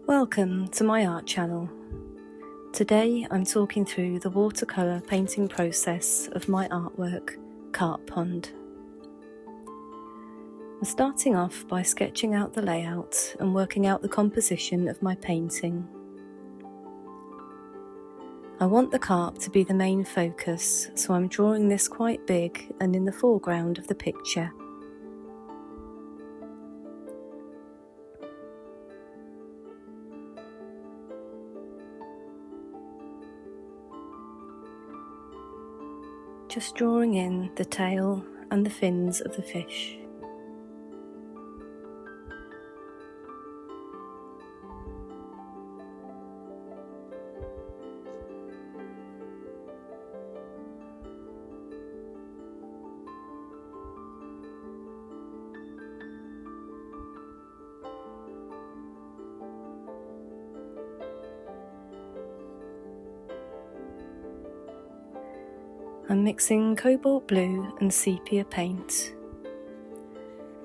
Welcome to my art channel. Today I'm talking through the watercolour painting process of my artwork, Carp Pond. I'm starting off by sketching out the layout and working out the composition of my painting. I want the carp to be the main focus, so I'm drawing this quite big and in the foreground of the picture. Just drawing in the tail and the fins of the fish. I'm mixing cobalt blue and sepia paint,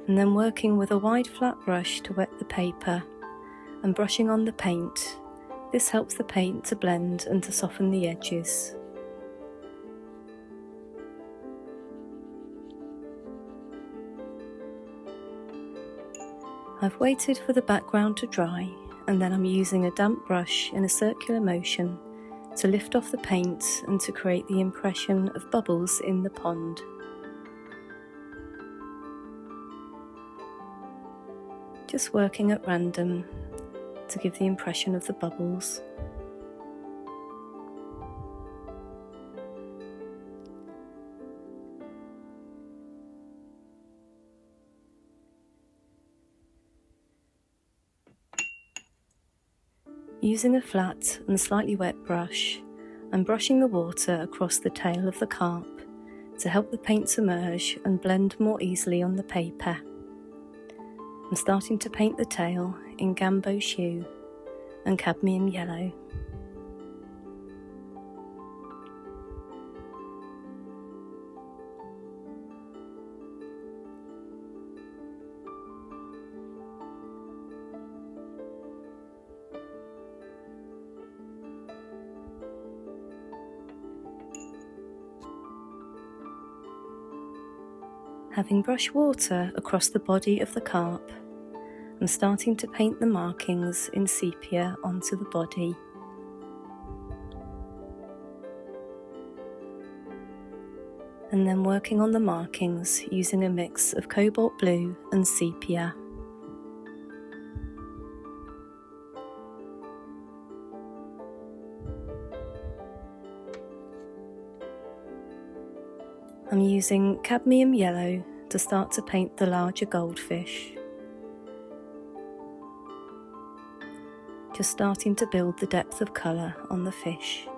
and then working with a wide flat brush to wet the paper and brushing on the paint. This helps the paint to blend and to soften the edges. I've waited for the background to dry, and then I'm using a damp brush in a circular motion to lift off the paint and to create the impression of bubbles in the pond. Just working at random to give the impression of the bubbles. Using a flat and slightly wet brush, I'm brushing the water across the tail of the carp to help the paint submerge and blend more easily on the paper. I'm starting to paint the tail in gambo hue and cadmium yellow. Having brushed water across the body of the carp, I'm starting to paint the markings in sepia onto the body. And then working on the markings using a mix of cobalt blue and sepia. I'm using cadmium yellow to start to paint the larger goldfish. Just starting to build the depth of colour on the fish.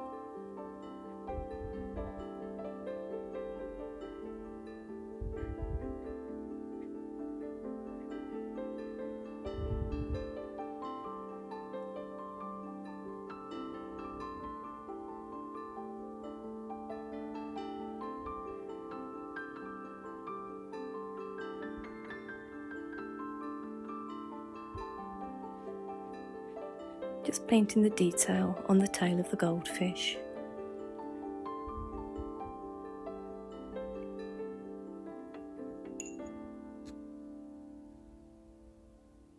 Just painting the detail on the tail of the goldfish.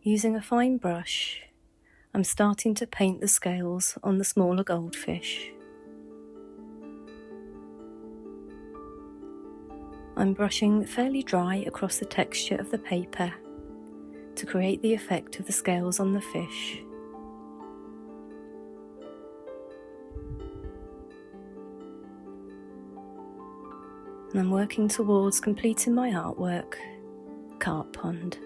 Using a fine brush, I'm starting to paint the scales on the smaller goldfish. I'm brushing fairly dry across the texture of the paper to create the effect of the scales on the fish. And I'm working towards completing my artwork, Carp Pond.